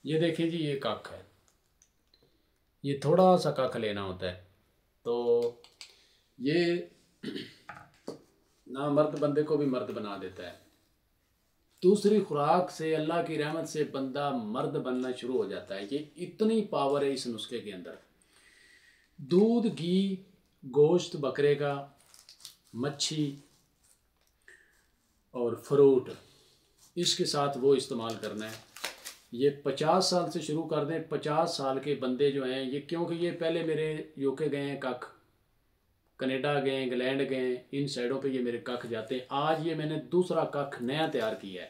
ये देखिए जी, ये कख है। ये थोड़ा सा कख लेना होता है। तो ये ना मर्द बंदे को भी मर्द बना देता है। दूसरी खुराक से अल्लाह की रहमत से बंदा मर्द बनना शुरू हो जाता है। ये इतनी पावर है इस नुस्खे के अंदर। दूध, घी, गोश्त बकरे का, मच्छी और फ्रूट, इसके साथ वो इस्तेमाल करना है। ये 50 साल से शुरू कर दें। 50 साल के बंदे जो हैं ये, क्योंकि ये पहले मेरे यूके गए हैं कख, कनाडा गए, इंग्लैंड गए, इन साइडों पे ये मेरे कख जाते हैं। आज ये मैंने दूसरा कख नया तैयार किया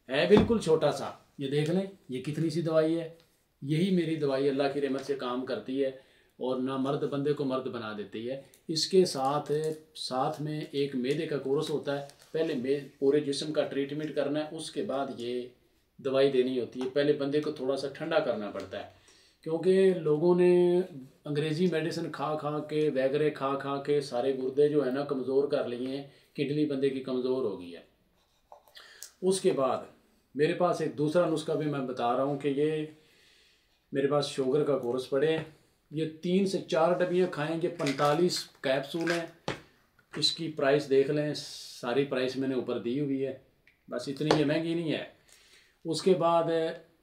है बिल्कुल छोटा सा। ये देख लें, ये कितनी सी दवाई है। यही मेरी दवाई अल्लाह की रहमत से काम करती है और ना मर्द बंदे को मर्द बना देती है। इसके साथ साथ में एक मैदे का कोर्स होता है। पहले पूरे जिस्म का ट्रीटमेंट करना है, उसके बाद ये दवाई देनी होती है। पहले बंदे को थोड़ा सा ठंडा करना पड़ता है, क्योंकि लोगों ने अंग्रेज़ी मेडिसिन खा खा के, वगैरह खा खा के सारे गुर्दे जो है ना कमज़ोर कर लिए हैं। किडनी बंदे की कमज़ोर हो गई है। उसके बाद मेरे पास एक दूसरा नुस्खा भी मैं बता रहा हूँ कि ये मेरे पास शुगर का कोर्स पड़े हैं। ये 3 से 4 डबियाँ खाएंगे। 45 कैप्सूल हैं। इसकी प्राइस देख लें, सारी प्राइस मैंने ऊपर दी हुई है। बस इतनी, ये महंगी नहीं है। उसके बाद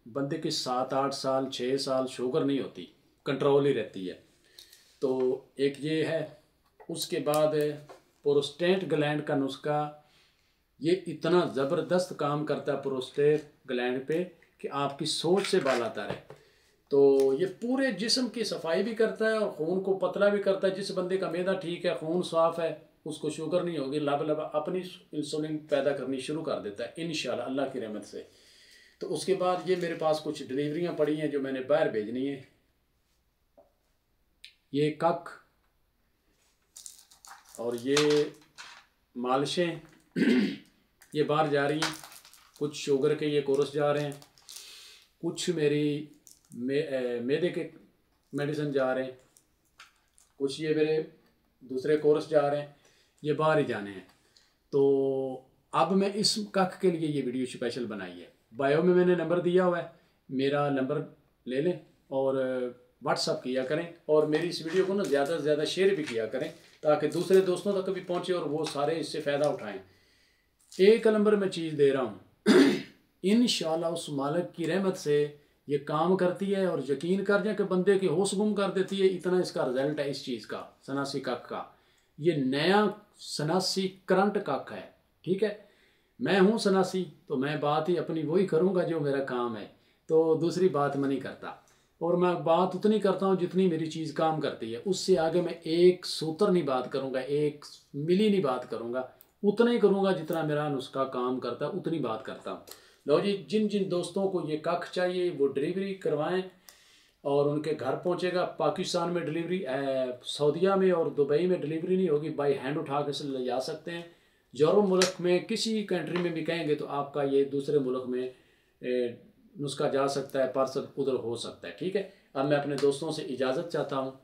बंदे के 7-8 साल 6 साल शुगर नहीं होती, कंट्रोल ही रहती है। तो एक ये है। उसके बाद प्रोस्टेट ग्लैंड का नुस्खा, ये इतना ज़बरदस्त काम करता है प्रोस्टेट ग्लैंड पे कि आपकी सोच से बाल आता रहे। तो ये पूरे जिस्म की सफाई भी करता है और खून को पतला भी करता है। जिस बंदे का मैदा ठीक है, खून साफ़ है, उसको शुगर नहीं होगी, लब लब अपनी इंसुलिन पैदा करनी शुरू कर देता है इंशाल्लाह अल्लाह की रहमत से। तो उसके बाद ये मेरे पास कुछ डिलीवरियाँ पड़ी हैं जो मैंने बाहर भेजनी है। ये कख और ये मालिशें ये बाहर जा रही हैं। कुछ शुगर के ये कोर्स जा रहे हैं, कुछ मेरी मैदे के मेडिसिन जा रहे हैं, कुछ ये मेरे दूसरे कोर्स जा रहे हैं। ये बाहर ही जाने हैं। तो अब मैं इस कख के लिए ये वीडियो स्पेशल बनाई है। बायो में मैंने नंबर दिया हुआ है, मेरा नंबर ले लें और व्हाट्सअप किया करें। और मेरी इस वीडियो को ना ज़्यादा से ज़्यादा शेयर भी किया करें, ताकि दूसरे दोस्तों तक भी पहुँचे और वो सारे इससे फ़ायदा उठाएँ। एक नंबर में चीज़ दे रहा हूँ इंशाल्लाह उस मालिक की रहमत से ये काम करती है। और यकीन कर जाए कि बंदे की होश गुम कर देती है। इतना इसका रिजल्ट है इस चीज़ का, सनासी कख का। ये नया सनासी करंट कख है, ठीक है। मैं हूँ सनासी, तो मैं बात ही अपनी वही करूँगा जो मेरा काम है। तो दूसरी बात मैं नहीं करता। और मैं बात उतनी करता हूँ जितनी मेरी चीज़ काम करती है। उससे आगे मैं एक सूत्र नहीं बात करूँगा, एक मिली नहीं बात करूँगा। उतना ही करूँगा जितना मेरा नुस्खा काम करता है, उतनी बात करता हूँ। लो जी, जिन जिन दोस्तों को ये कख चाहिए वो डिलीवरी करवाएं और उनके घर पहुंचेगा। पाकिस्तान में डिलीवरी, सऊदीया में और दुबई में डिलीवरी नहीं होगी, बाई हैंड उठा के ले जा सकते हैं। यूरोप मुल्क में किसी कंट्री में भी कहेंगे तो आपका ये दूसरे मुल्क में नुस्खा जा सकता है, पार्सल उधर हो सकता है, ठीक है। अब मैं अपने दोस्तों से इजाज़त चाहता हूँ।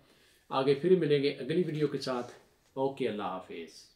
आगे फिर मिलेंगे अगली वीडियो के साथ। ओके, अल्लाह हाफिज़।